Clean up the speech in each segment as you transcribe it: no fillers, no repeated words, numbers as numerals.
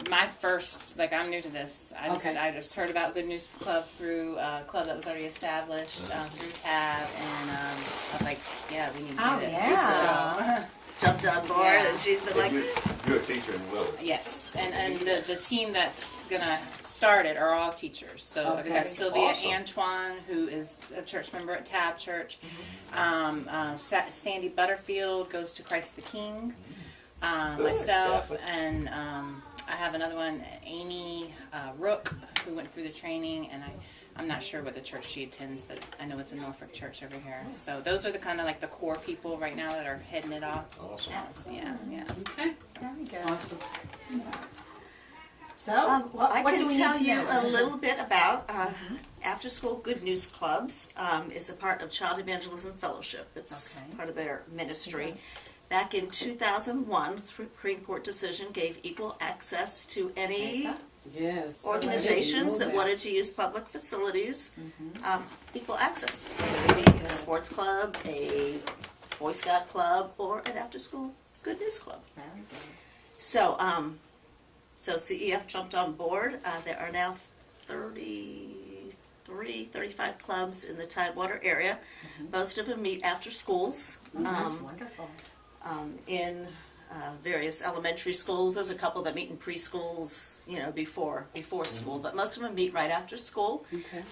my first, like, I'm new to this. I just heard about Good News Club through a club that was already established through TAB, and I was like, yeah, we need to do this. Yeah. So, Jumped on board, and she's been like, You're a teacher in Willow. yes, and the team that's gonna start it are all teachers. So we got Sylvia Antoine, who is a church member at TAB Church. Sandy Butterfield goes to Christ the King. Myself, and I have another one, Amy Rook, who went through the training, and I'm not sure what the church she attends, but I know it's a Norfolk church over here. So those are the kind of like the core people right now that are heading it off. Awesome. Yeah. Okay. very good. Awesome. So, Well, I what can do we tell need to you know? a little bit about After School Good News Clubs. Is a part of Child Evangelism Fellowship. It's Okay. part of their ministry. Back in 2001, Supreme Court decision gave equal access to any Yes. organizations that wanted to use public facilities, equal access. A sports club, a Boy Scout club, or an after-school Good News Club. Very good. So, CEF jumped on board. There are now 35 clubs in the Tidewater area. Most of them meet after schools. That's wonderful. In various elementary schools. There's a couple that meet in preschools, before school, but most of them meet right after school. Okay.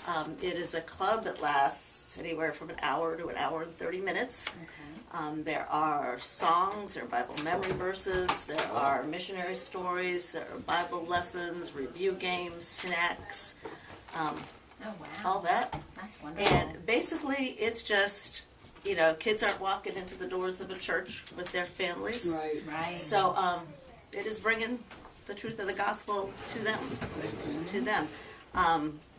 It is a club that lasts anywhere from an hour to an hour and 30 minutes. Okay. There are songs, there are Bible memory verses, there are missionary stories, there are Bible lessons, review games, snacks, Oh, wow. all that. That's wonderful. And basically, it's just, kids aren't walking into the doors of a church with their families. Right. Right. So it is bringing the truth of the gospel to them.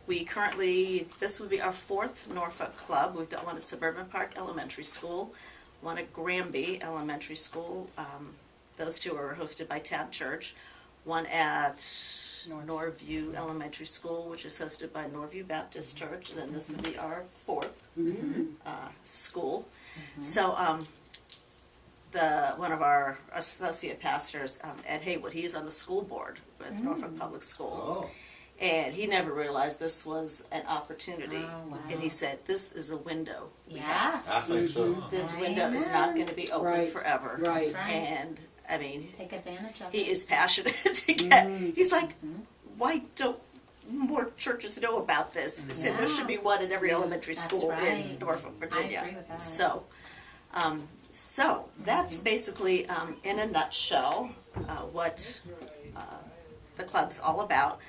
We currently, this would be our 4th Norfolk club. We've got one at Suburban Park Elementary School, one at Granby Elementary School. Those two are hosted by TAB Church. One at Norview Elementary School, which is hosted by Norview Baptist Church. And then this would be our 4th school. So one of our associate pastors, Ed Haywood, he's on the school board with Norfolk Public Schools. Oh. And he never realized this was an opportunity. Oh, wow. And he said, this is a window. Yes. I think so. This window is not going to be open Right. forever. Right. That's right. And, I mean, Take advantage of he it. is passionate to get, he's like, why don't more churches know about this? They said there should be one in every elementary That's school in right. Norfolk, Virginia. I agree with that. So that's basically, in a nutshell, what the club's all about.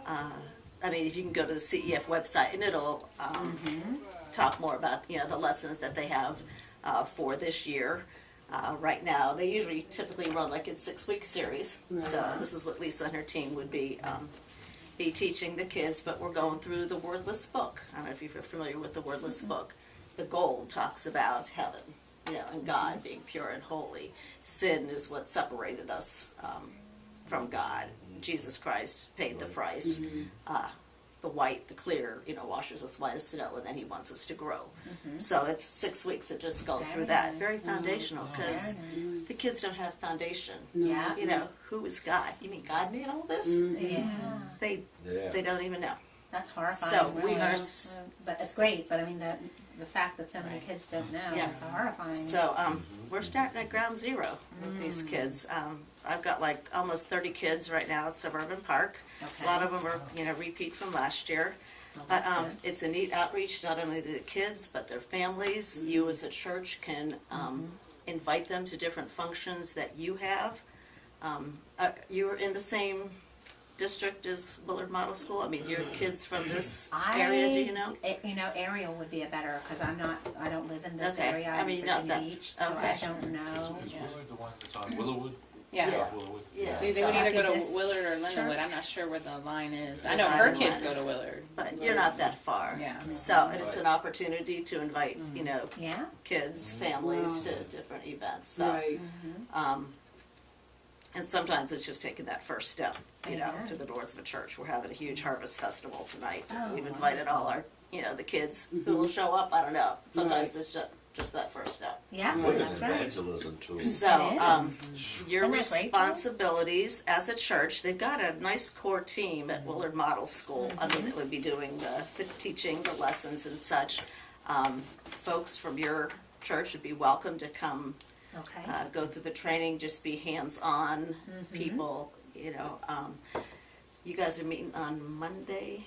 I mean, if you can go to the CEF website, and it'll talk more about, the lessons that they have for this year. Right now, they typically run like in 6-week series. So this is what Lisa and her team would be teaching the kids, but we're going through the Wordless book. I don't know if you're familiar with the Wordless book. The Gold talks about heaven, and God being pure and holy. Sin is what separated us from God. Jesus Christ paid the price. The white, the clear, washes us white as snow, and then he wants us to grow. So it's 6 weeks of just going through that. Very foundational, because the kids don't have foundation. Yeah. Who is God? You mean God made all this? Yeah. They Yeah. don't even know. That's horrifying. So we really. are But it's great. But I mean, the fact that so many kids don't know, Yeah. it's horrifying. So we're starting at ground zero with these kids. I've got like almost 30 kids right now at Suburban Park. Okay. A lot of them are, repeat from last year. Well, But that's good. it's a neat outreach, not only to the kids, but their families. You as a church can invite them to different functions that you have. You're in the same district as Willard Model School? I mean, do your kids from this area, do you know? Ariel would be a better, because I don't live in this Okay. area. I I'm mean, in not Virginia that- Beach, so okay. I don't know. Is Willard the one that's on Willowwood? Yeah. South Willowwood? Yeah. So they So would I either go to think this Willard or Lindenwood. church- I'm not sure where the line is. I The know line her and kids line go is- to Willard. But you're not that far. Yeah. So, and it's an opportunity to invite, Yeah. kids, families to different events. So, Right. and sometimes it's just taking that first step, Amen. through the doors of a church. We're having a huge harvest festival tonight. Oh, We've invited all our, the kids who will show up. I don't know. Sometimes Right. it's just just that first step. Yeah, What an that's right. evangelism tool. So, It your Isn't that great, though? responsibilities as a church, they've got a nice core team at Willard Model School. I mean, that would be doing the teaching, the lessons and such. Folks from your church would be welcome to come Okay. go through the training, just be hands-on people, you know. You guys are meeting on Monday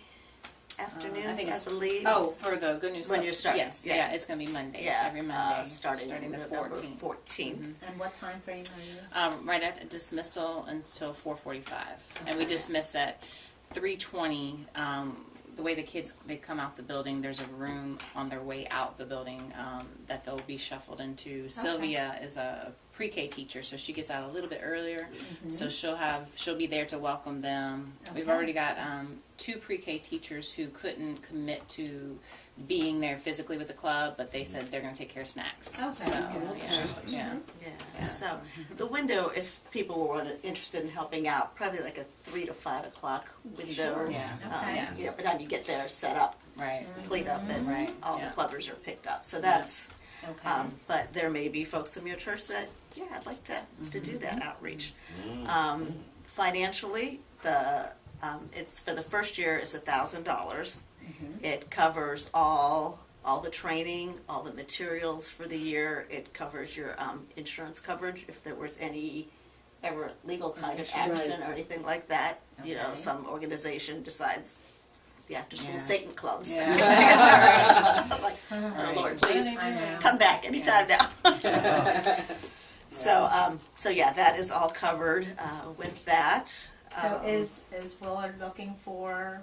afternoons, I it's- believe. Oh, for the Good News When Club? you're starting, Yes, yeah. yeah, it's gonna be Mondays, Yeah, every Monday, starting the November 14th. 14th. And what time frame are you? Right at dismissal until 4:45, and we dismiss at 3:20. The way the kids, they come out the building, there's a room on their way out the building that they'll be shuffled into. Sylvia is a pre-K teacher, so she gets out a little bit earlier, so she'll be there to welcome them. We've Okay. already got 2 pre-K teachers who couldn't commit to being there physically with the club, but they said they're going to take care of snacks. Okay. So, Okay. yeah. Yeah, so the window, if people were interested in helping out, probably like a 3 to 5 o'clock window. Sure. Yeah. Okay. You know, by the time you get there, set up, Right. clean up, and Right, all yeah. the clubbers are picked up. So that's, Okay. but there may be folks from your church that, yeah, I'd like to do that outreach. Financially, it's for the first year is $1,000. It covers all the training, all the materials for the year. It covers your insurance coverage if there was any ever legal kind of action or anything like that. You know, Okay. some organization decides the after-school Yeah. Satan clubs. Yeah. I'm like, oh Right. Lord, please I know. come back anytime now. So yeah, that is all covered with that. So is Willard looking for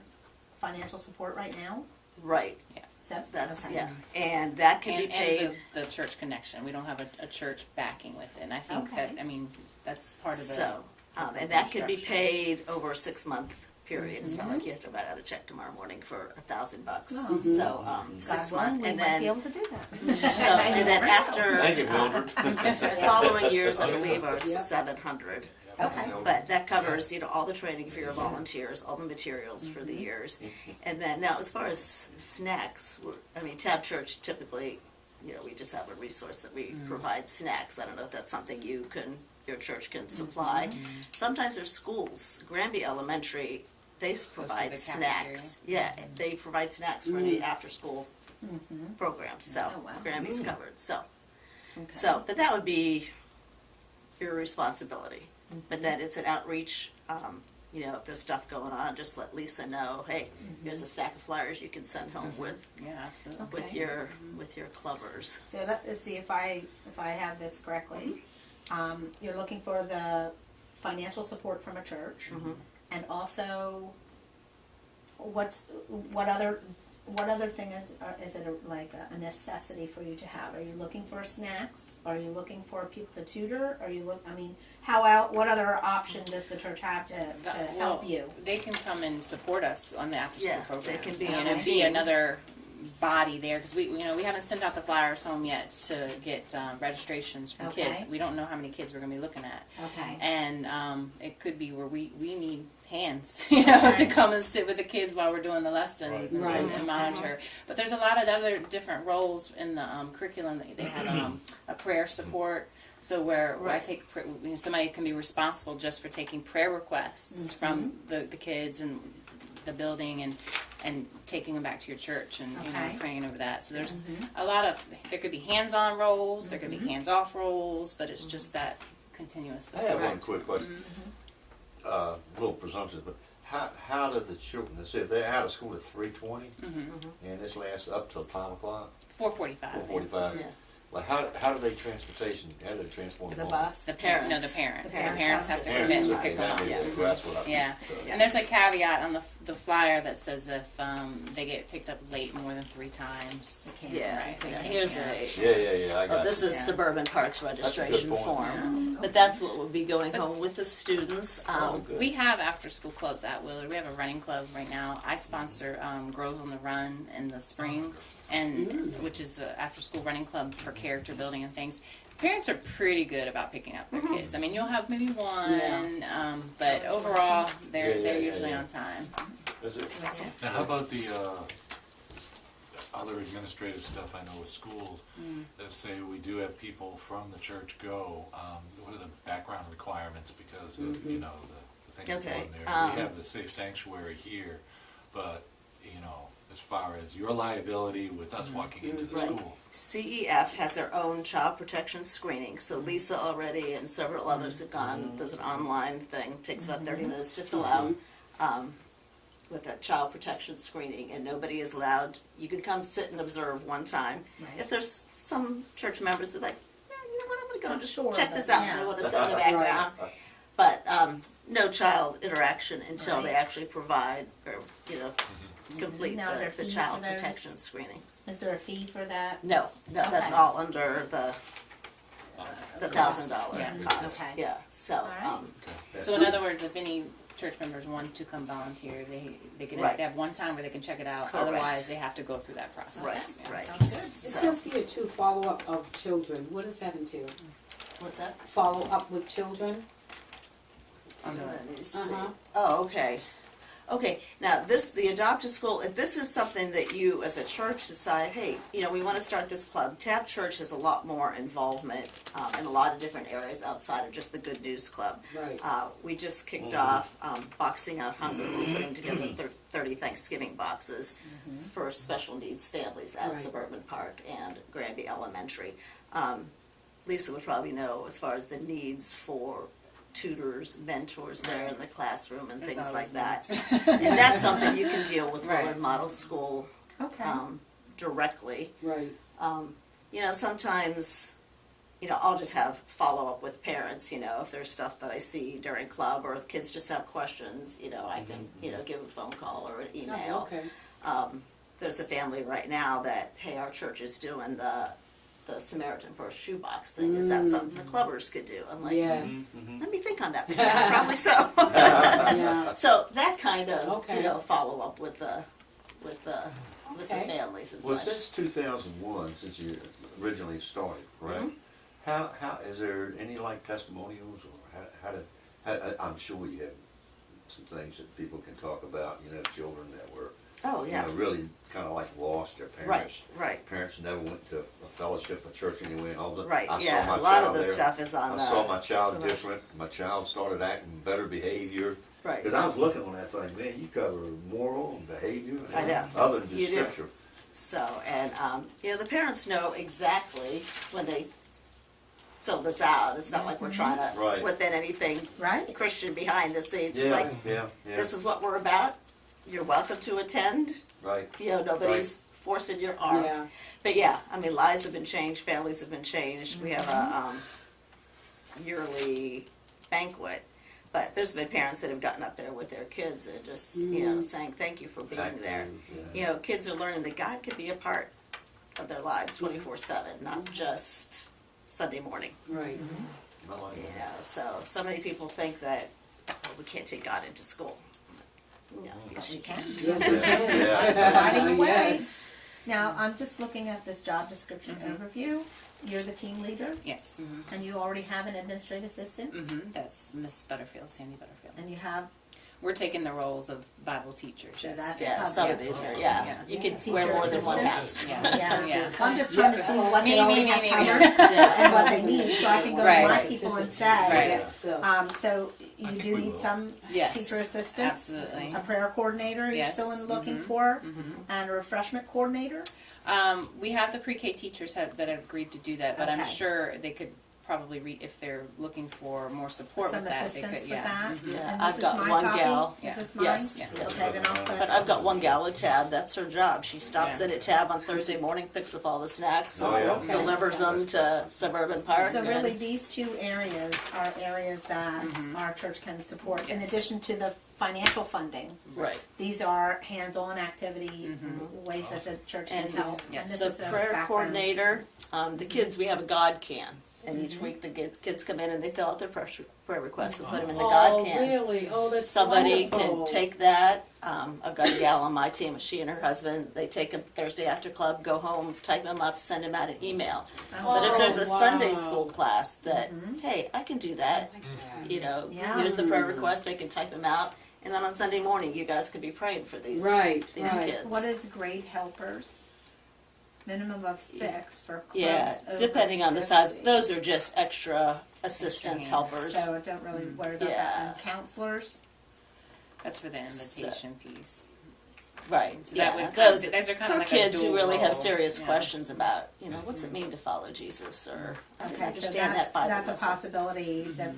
financial support right now? Right, Is that, that's, okay. yeah, and that can be And paid, the church connection. We don't have a church backing with it. And I think Okay. that, I mean, that's part of the. so, and that can be structure. paid over a 6-month period. It's not like you have to write out a check tomorrow morning for $1,000. Oh. So, God 6 willing, months, we and might be then, able to do that. so, and then after, Thank you, Mildred. the following years, I believe, are 700. Okay. But that covers, you know, all the training for your volunteers, all the materials for the years. And then, now, as far as snacks, I mean, Tab Church typically, you know, we just have a resource that we provide snacks. I don't know if that's something your church can supply. Sometimes there's schools, Granby Elementary, they provide the snacks. Yeah, they provide snacks for the after-school programs, so Oh, wow. Granby's covered, so. Okay. So, but that would be your responsibility. But then it's an outreach, you know, if there's stuff going on, just let Lisa know, hey, here's a stack of flyers you can send home with Yeah, absolutely. with Okay. your clubbers. So let's see if I have this correctly. You're looking for the financial support from a church, and also what other thing is it like a necessity for you to have? Are you looking for snacks? Are you looking for people to tutor? I mean, what other option does the church have to help Well, you? They can come and support us on the after-school Yeah, program. they can be and on a it'd be team. another body there because we haven't sent out the flyers home yet to get registrations from kids. Okay. We don't know how many kids we're going to be looking at. Okay. And it could be where we need hands, you know, Okay. to come and sit with the kids while we're doing the lessons Right. and monitor. But there's a lot of other different roles in the curriculum. They have a prayer support. So where I Right. take, somebody can be responsible just for taking prayer requests from the kids and the building and taking them back to your church and you know, Okay. praying over that. So there's a lot of, there could be hands-on roles, there could be hands-off roles, but it's just that continuous I support. have one quick question. A little presumptuous, but how do the children, let's say if they're out of school at 3:20 and this lasts up till 5:00, 4:45. 4:45? Yeah. Like how do they how do they transport The them bus. The parents. The parents have to home? commit to Parents, pick them up. okay, that's what I Yeah, so- and there's a caveat on the flyer that says if they get picked up late more than 3 times. Yeah, Right, yeah, okay, here's yeah. a, I got oh, this you. is Yeah. Suburban Parks a good registration point. form. But that's what will be going home with the students. Oh, good. We have after-school clubs at Willard. We have a running club right now. I sponsor Girls on the Run in the spring, and which is an after-school running club for character building and things. Parents are pretty good about picking up their kids. I mean, you'll have maybe one, but overall, they're Yeah, usually yeah. on time. Is it? Now, how about the other administrative stuff I know with schools, that say we do have people from the church go, what are the background requirements because of, you know, the things Okay, going there. We have the safe sanctuary here, but, you know, as far as your liability with us walking into the Right. school. CEF has their own child protection screening, so Lisa already and several others have gone, there's an online thing, takes about 30 minutes to fill out, with a child protection screening, and nobody is allowed, you can come sit and observe one time. Right. If there's some church members that are like, yeah, you know what, I'm gonna go and just Sure, check but this out, and yeah. I wanna sit in the background. But, no child interaction until they Right. actually provide, or, you know, complete Now, are there the fees child for those? protection screening. Is there a fee for that? No, that's Okay. all under the Cost, $1,000 yeah. cost, Okay. yeah, so, right. So in other words, if any church members want to come volunteer, they can Right. they have one time where they can check it out. Correct. Otherwise, they have to go through that process. right, Yeah. right. Sounds good. It So, says here too, follow-up of children. What does that entail? what's that? Follow-up with children? On the- Let me see. Uh-huh. Oh, okay. Okay, now the adopted school, if this is something that you as a church decide, hey, you know, we want to start this club. Tab Church has a lot more involvement in a lot of different areas outside of just the Good News Club. Right. We just kicked off Boxing Out Hunger. We're putting together 30 Thanksgiving boxes for special needs families at Right. Suburban Park and Granby Elementary. Lisa would probably know as far as the needs for tutors, mentors there in the classroom and There's things like always that. needs. And that's something you can deal with Right. Willard Model School Okay. directly. Right. You know, sometimes, you know, I'll just have follow-up with parents, you know, if there's stuff that I see during club or if kids just have questions, you know, I can, you know, give a phone call or an Oh, email. okay. There's a family right now that, hey, our church is doing the Samaritan Purse shoebox thing. Is that something the clubbers could do? I'm like, Yeah. let me think on that. Yeah, probably so. Yeah. So that kind of, Okay. you know, follow-up with the Okay. families and Well, such. since 2001, since you originally started, correct? Mm-hmm. How is there any like testimonials or I'm sure you have some things that people can talk about, you know, children that were, Oh, yeah. you know, really kind of like lost their Right, parents. right. Parents never went to a fellowship, a church anyway, and all that. Right, I saw yeah, my a lot of child this there. stuff is on I the. saw my child different. My child started acting better behavior. Right. Because I was looking on that thing, man, you cover moral and behavior. I know. Other than You just do. scripture. So, and, you know, the parents know exactly when they fill this out. It's not like we're trying to Right. slip in anything Right. Christian behind the scenes. It's Yeah, like, yeah. this is what we're about. You're welcome to attend. Right. You know, nobody's forcing your arm. Yeah. But yeah, I mean, lives have been changed, families have been changed. We have a yearly banquet. But there's been parents that have gotten up there with their kids and just, you know, saying thank you for being Thank there. you, yeah. You know, kids are learning that God could be a part of their lives 24/7, not just Sunday morning. Right. I like You that. know, so many people think that, oh, we can't take God into school. No, yes you can. Yes, you Yeah. can. Providing the way. Yes. Now, I'm just looking at this job description overview. You're the team leader, Yes. and you already have an administrative assistant, That's Miss Butterfield, Sandy Butterfield. and you have We're taking the roles of Bible teachers. So yes. that's- Yeah, some of Yeah. these are, Yeah. yeah. You can Teacher wear more than one hat. assistant. Yeah. Yeah. Yeah. I'm just trying to see what Me, they already me, have me, me. covered and what they need, so I can go Right. to my Right. people and Just say, Right. Still. so you think do we need will. some Yes. teacher assistants, Absolutely. a prayer coordinator you're Yes. still looking for, and a refreshment coordinator. We have the pre-K teachers that have agreed to do that, but I'm Okay. sure they could probably if they're looking for more support Some with that, they assistance could, with that. Mhm. Yeah, And I've this got is my one copy? gal. Yeah. Is this mine? Yes. Yeah. Okay, then I'll put. But I've got one gal at Tab, that's her job. She stops Yeah. in at Tab on Thursday morning, picks up all the snacks, Oh, yeah. and delivers them to Suburban Park. So and- really, these two areas are areas that our church can support, in Yes. addition to the financial funding. Right. These are hands-on activity, ways that the church can And help. Yes. And this The is a prayer background. coordinator, the kids, we have a God can. And each week the kids come in and they fill out their prayer requests and put them in the God Oh, can. really? Oh, that's Somebody wonderful. can take that. I've got a gal on my team, she and her husband, they take them Thursday after club, go home, type them up, send them out an email. But if there's a wow. Sunday school class that, hey, I can do that, I like that. you know, Yeah. here's the prayer request, they can type them out. And then on Sunday morning, you guys could be praying for these Right, these right. kids. What is Great Helpers? minimum of 6 for clubs Yeah, over depending on the size, 50. those are just extra assistants, hands. helpers. So don't really worry about that. Yeah. And counselors, That's for the invitation piece. Right, So that yeah, would those, those are kind for of like a kids who dual really have role. serious Yeah. questions about, you know, what's it mean to follow Jesus, or I didn't okay, so understand that's, that Bible that's a lesson. possibility that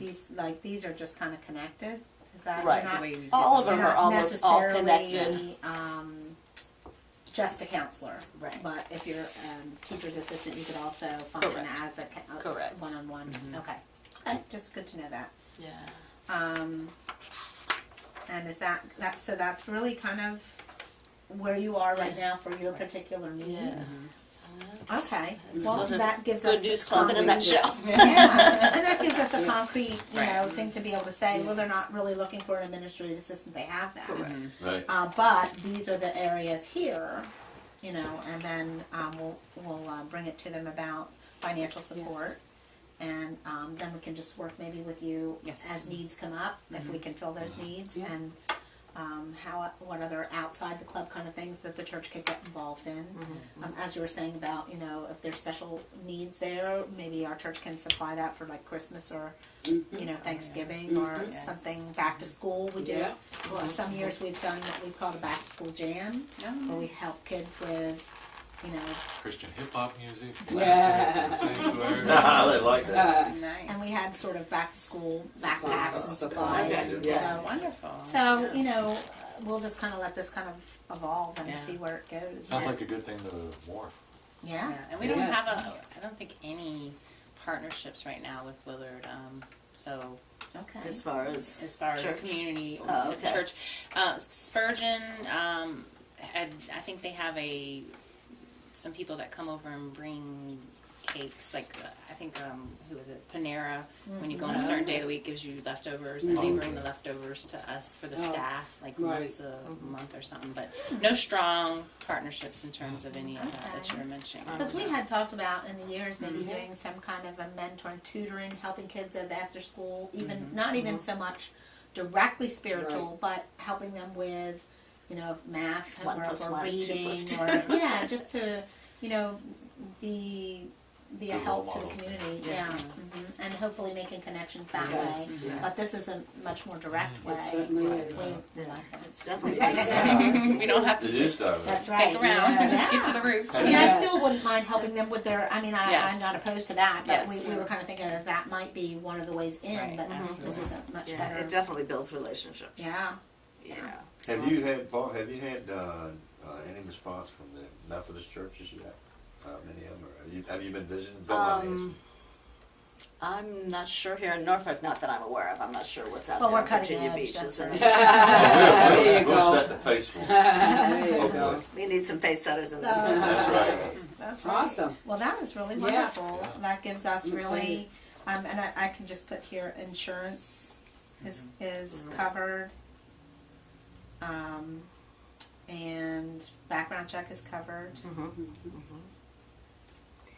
these are just kind of connected. Is that Right. not, The way we did All of it. them they're are not almost all necessarily, connected. Just a counselor. Right. But if you're teacher's assistant, you could also function Correct. as a Correct. one-on-one. Okay. Okay, just good to know that. Yeah, And is that so that's really kind of where you are right now for your particular need? yeah. Okay. It's Well, sort of that gives us Good news club in a concrete- nutshell. Yeah, and that gives us a concrete, Right. thing to be able to say, well, they're not really looking for an administrative assistant, they have that. Correct. Right. But these are the areas here, and then we'll bring it to them about financial support. And then we can just work maybe with you Yes. as needs come up, if we can fill those needs, Yeah. and what other outside the club kind of things that the church could get involved in. As you were saying about, if there's special needs there, maybe our church can supply that for like Christmas or, Thanksgiving or Yes. something, back to school we do. Yeah. Well, some years we've done what we call a back to school jam, where we help kids with, Christian hip hop music. Yeah. Sanctuary. They like that. Nice. and we had sort of back to school backpacks and Supplies. supplies. Okay, yeah. So wonderful. So, Yeah. we'll just kind of let this kind of evolve and Yeah. see where it goes. Sounds like a good thing to morph. Yeah. Yeah, and we don't Yes. have I don't think any partnerships right now with Willard. So Okay. As far as as far church. as community Oh, okay. church, Spurgeon, I think they have some people that come over and bring cakes. Like I think who is it? Panera. When you go on a certain day of the week, gives you leftovers, and they bring the leftovers to us for the Oh, staff, like right. once a month or something. But no strong partnerships in terms of any of that that you were mentioning. Because we had talked about in the years maybe doing some kind of a mentor and tutoring, helping kids at the after school, even not even so much directly spiritual, but helping them with, math One or, plus or one, two reading plus two. or just to, be a Good role help to the model. community. Yeah. And hopefully making connections that Yes, way. yeah. But this is a much more direct way. It certainly is. We like that. it's definitely We don't have to It is direct. That's right. stick around. Yeah. Let's get to the roots. I mean, Yes. I still wouldn't mind helping them with their, I'm Yes. not opposed to that, but Yes. we were kind of thinking that might be one of the ways in, Right, but absolutely. this is a much yeah, better. it definitely builds relationships. Yeah. Yeah. Have you had, Paul, any response from the Methodist churches yet? Many of them, or have you been visiting? Bill might ask. I'm not sure here in Norfolk, not that I'm aware of. I'm not sure what's out Well, there we're in cutting Virginia edge, Beach, that's isn't right. it? There you We'll go. set the pace for them. There you go. Hopefully. We need some pace setters in this Uh, one. That's right. That's right. Awesome. Well, that is really Yeah. wonderful. Yeah. That gives us I'm really, and I can just put here, insurance is covered. And background check is covered.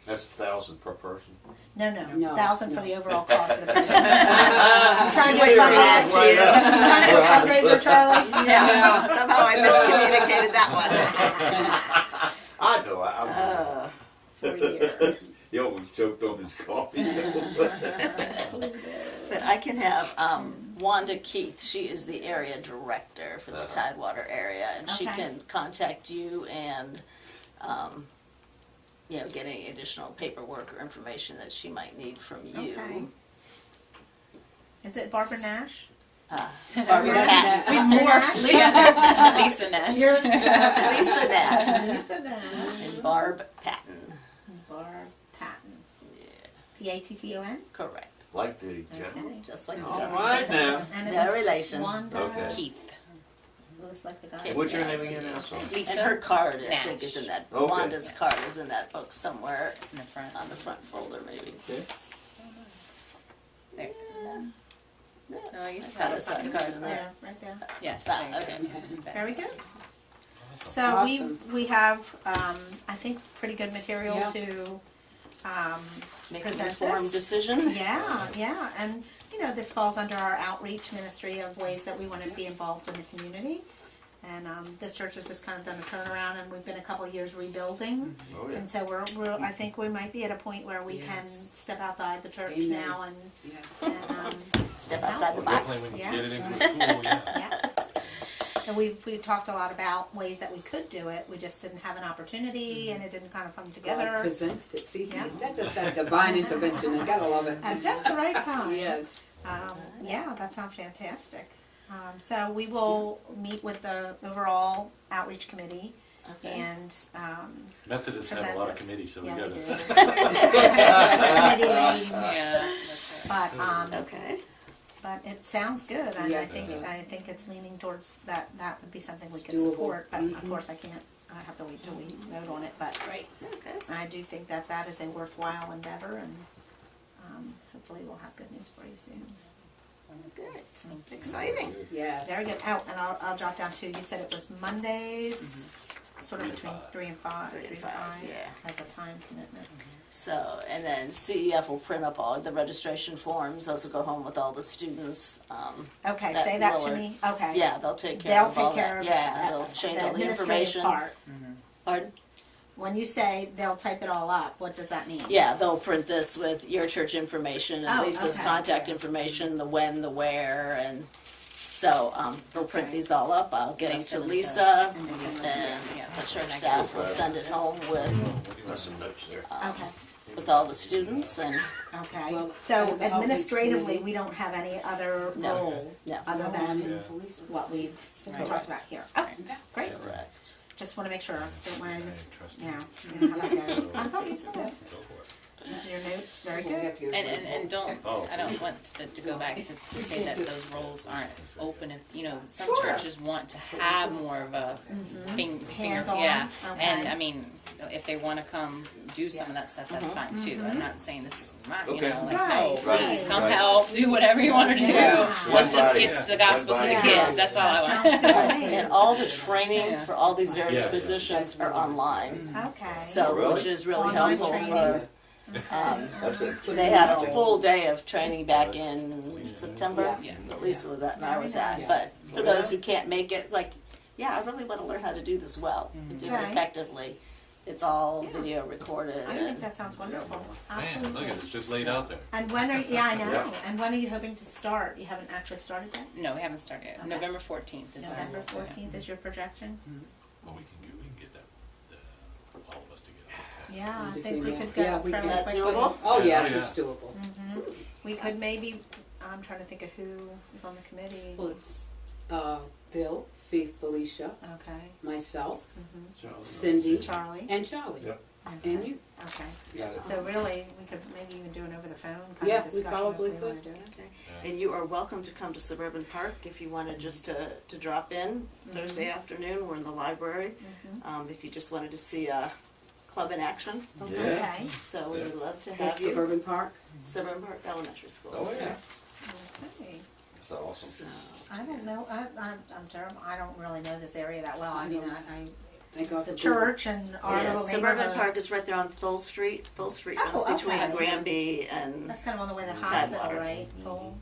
That's 1,000 per person. No, No, 1,000 for no. the overall cost of the program. I'm trying to do a Figure fundraiser. it out, Gina. I'm trying to do a fundraiser, Charlie. Yeah, somehow I miscommunicated that I know, I'm. one. For a year. He almost choked on his coffee. But I can have Wanda Keith. She is the area director for the Tidewater area, and she Okay. can contact you and, get any additional paperwork or information that she might need from you. Okay. Is it Barbara Nash? Barbara Yeah. Patton. We morphed together. Lisa Nash. Lisa Nash Lisa Nash. and Barb Patton. Barb Patton. Patton? Correct. Like the general. Okay. Just like the All gentleman. right now. And it No was relation. Wanda. Okay. Keith. Looks like the guy. Okay. What's your Yes. name again? I'm sorry. Lisa. And her card, I Nash. think, is in that. Okay. Wanda's card is in that book somewhere in the front. on the front folder, maybe. Okay. There. No, I used to Had have a side card in there. There, right there. Yes. Ah, there you okay. go. Very good. Awesome. So Awesome. we have, I think, pretty good material Yeah. to, Make an present informed this. decision. Yeah, and, this falls under our outreach ministry of ways that we want to be involved in the community. And this church has just kind of done a turnaround, and we've been a couple of years rebuilding. Oh, yeah. And so I think we might be at a point where we can Yes. step outside the church Amen. now and, Yeah. Step outside the Well, box. definitely when you Yeah. get it into a school, yeah. yeah. And we talked a lot about ways that we could do it. We just didn't have an opportunity, and it didn't kind of come God together presents it. See, Yeah. that's just that divine intervention. I gotta love it. at just the right time. Yes. Yeah, that sounds fantastic. So we will meet with the overall outreach committee Okay. and Methodists have a present lot of this. committees, so we Yeah, gotta. do. Committee name, Yeah, that's right. but Okay. but it sounds good, and Yes, I it think does. it's leaning towards that. That would be something we It's could doable. support. But of Mhm. course, I can't. I have to wait till we vote on it. But Okay. I do think that that is a worthwhile endeavor, and hopefully we'll have good news for you soon. Good. Exciting. Yes. Very good. Oh, and I'll jot down too. You said it was Mondays, sort of 3 to between 5. 3 and 5. 3 to 3 to 5, 5 yeah. as a time commitment. So, and then CEF will print up all the registration forms. Those will go home with all the students. Okay, That say that to lower- me. Okay. Yeah, they'll take care They'll of all take care that. of Yeah, they'll change all the administrative information. part. Pardon? When you say they'll type it all up, what does that mean? Yeah, they'll print this with your church information and Oh, Lisa's okay. contact information, the when, the where, and so they'll print Okay. these all up. I'll get them They'll to send them to Lisa, us, and and they send them to them, yeah. the church And I staff can- will send it home That's some notes there. Okay. with all the students, and Okay. Well, So as outreach administratively, committee- we don't have any other No. role No. other Yeah. than what we've talked about here. Okay, great. correct. Just want to make sure. Don't want to miss. Hey, trust Yeah, me. you know how that goes. I thought you said that. Go for it. These are your notes. Very We good. have to- And don't, Oh. I don't want to go back to say that those roles aren't open if, some Sure. churches want to have more of a finger, Hands-on, yeah. okay. And I mean, if they wanna come do some of that stuff, that's fine too. I'm not saying this is mine, Okay. like, Right, no, right, please come right. help, do whatever you wanna do. Yeah. Let's just One get body. the gospel to the One body. kids, that's all I That want. sounds good to me. And all the training Yeah. for all these various Yeah. positions are online. Okay. So, Really? which is really Online helpful training. for, That's it. they had a full day of training back in September. Yeah. That Lisa was at and I was at, Very but for those who can't make it, like, yeah, I really wanna learn how to do this well, and do it Right. effectively. It's all video recorded I think and, that sounds wonderful. Man, Absolutely. look at it, it's just laid out there. And when are I know. Yeah. And when are you hoping to start? You haven't actually started yet. No, we haven't started yet. Okay. November 14th is our. November 14th is your projection. Well, we can get that, all of us together. Yeah, I Just think we maybe- could go yeah, we fairly can- quickly. doable? Oh, yes, yeah. it's doable. We could maybe. I'm trying to think of who is on the committee. Well, it's Bill, Felicia, Okay. myself, Charlie. Cindy, Charlie. and Charlie, Yep. Okay. and you. Okay. Got it. So really, we could maybe even do it over the phone kind Yeah, of we discussion probably if we want could. to do it. okay. And you are welcome to come to Suburban Park if you wanted just to drop in Thursday afternoon. We're in the library. If you just wanted to see a club in action. Yeah. Okay. So we would love to At have you. Suburban Park. Suburban Park Elementary School. Oh, yeah. Okay. That's awesome. I don't know. I'm terrible. I don't really know this area that well. I mean, Thank God the for church and our Yeah, little Suburban neighborhood. Park is right there on Thole Street. Thole Street runs Oh, between okay. Granby and, That's kind of on the way to the Tidewater. hospital, right? Full.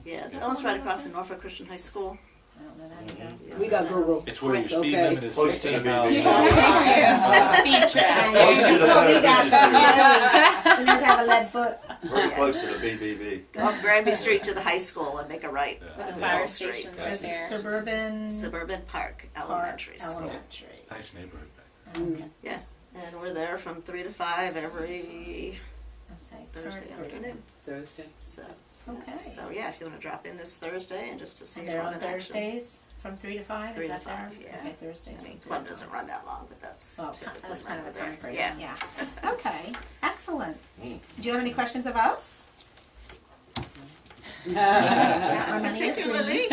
yeah, it's almost right across from Norfolk Christian High School. I don't know that either. Yeah. We got Google. It's where your It's speed okay. limit is Close to 15 the miles. BB. That's a speed trap. You told me that. You guys have a lead foot. Very close to the BBB. Go off Granby Street to the high school and make a right. Yeah. at The Thole fire Street. station's right there. Suburban Suburban Park Park Elementary School. Elementary. Nice neighborhood back there. Okay. Yeah, and we're there from 3 to 5 every Let's say Thursday current afternoon. Thursday. So, Okay. so yeah, if you want to drop in this Thursday and just to see And a they're club on in action. Thursdays from 3 to 5. 3 is to that there? 5, yeah. Okay, Thursdays. I mean, from 3 club to doesn't 5. run that long, but that's Well, typically that's kind of a when we're time frame. there. Yeah. Okay. Excellent. Mm. Do you have any questions of us? Yeah, Or none take of your you? Lily.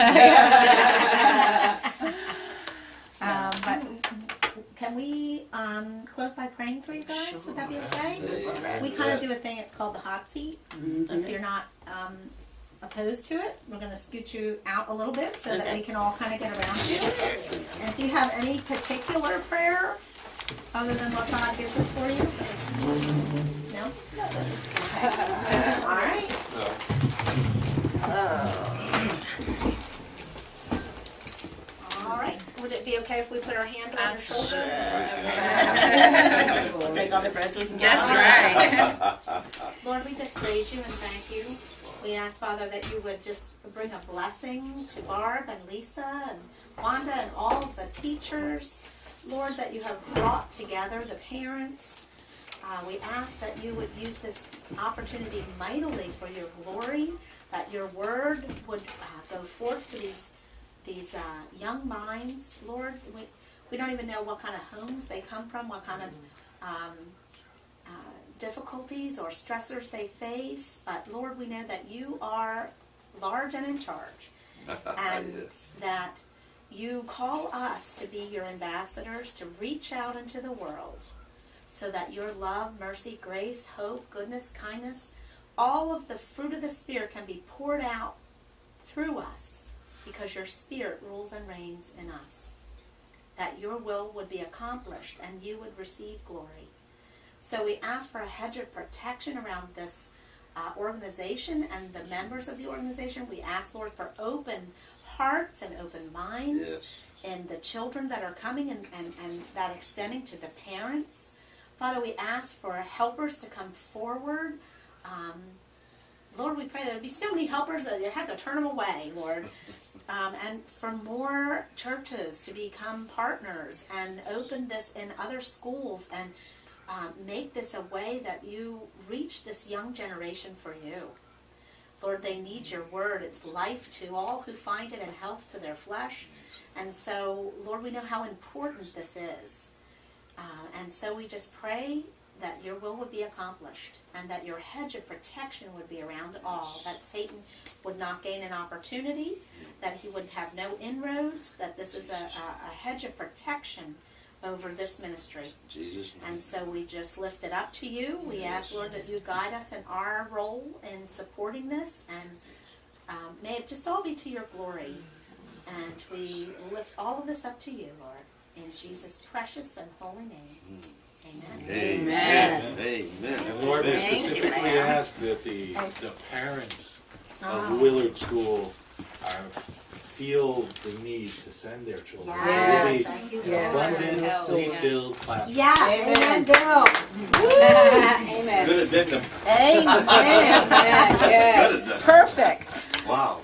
But can we close by praying for you guys? Would that be okay? Love that. We kind of do a thing. It's called the hot seat. If you're not opposed to it, we're going to scoot you out a little bit so that Okay. we can all kind of get around you. And do you have any particular prayer other than what God gives us for you? No? Okay. All right. All right. Would okay if we put our hand on your shoulder? We'll take all the breads we can get. That's right. Lord, we just praise you and thank you. We ask, Father, that you would just bring a blessing to Barb and Lisa and Wanda and all of the teachers, Lord, that you have brought together, the parents. We ask that you would use this opportunity mightily for your glory, that your word would go forth to these young minds, Lord. We don't even know what kind of homes they come from, what kind of difficulties or stressors they face, but Lord, we know that you are large and in charge, and Yes. that you call us to be your ambassadors, to reach out into the world, so that your love, mercy, grace, hope, goodness, kindness, all of the fruit of the Spirit can be poured out through us, because your Spirit rules and reigns in us, that your will would be accomplished and you would receive glory. So we ask for a hedge of protection around this organization and the members of the organization. We ask, Lord, for open hearts and open minds, Yes. and the children that are coming, and that extending to the parents. Father, we ask for helpers to come forward. Lord, we pray there would be so many helpers that you have to turn them away, Lord. And for more churches to become partners and open this in other schools, and make this a way that you reach this young generation for you. Lord, they need your word. It's life to all who find it and health to their flesh. And so, Lord, we know how important this is. And so we just pray that your will would be accomplished, and that your hedge of protection would be around all, that Satan would not gain an opportunity, that he would have no inroads, that this is a hedge of protection over this ministry. Jesus' name. And so we just lift it up to you. We ask, Lord, that you guide us in our role in supporting this, and may it just all be to your glory. And we lift all of this up to you, Lord, in Jesus' precious and holy name. Amen. Amen. Amen. And Lord, we Thank you, specifically ma'am. ask that the parents of Willard School feel the need to send their children. Yes. Really Thank you, Yeah. Lord. abundantly filled classrooms. Yes, amen, Bill. Amen. Good addendum. Amen. Amen. Yes. Good addendum. Perfect. Wow.